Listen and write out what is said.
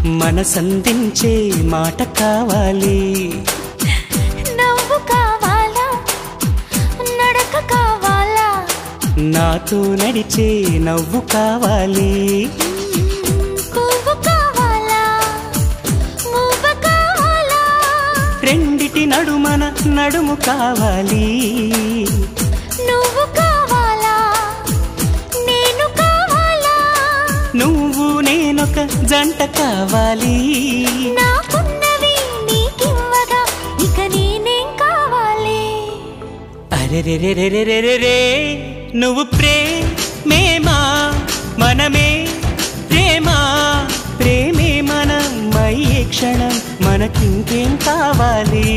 మనసందించే మాట కావాలి, నవ్వు కావాలా నడక కావాలా, నాతో నడిచే నవ్వు కావాలి, పువ్వు కావాలా మువ్వ కావాలా, రెండిటి నడుమన నడుము కావాలి, నువ్వు కావాలా నేను కావాలా, నువ్వు నేనొక జంట కావాలి, నాకున్నవి నీకివ్వగా ఇక నేనేం కావాలి. అరెరెరెరెరెరెరే నువ్వు ప్రేమేమా మనమే ప్రేమ, ప్రేమే మనమయ్యే క్షణం మనకింకేం కావాలి.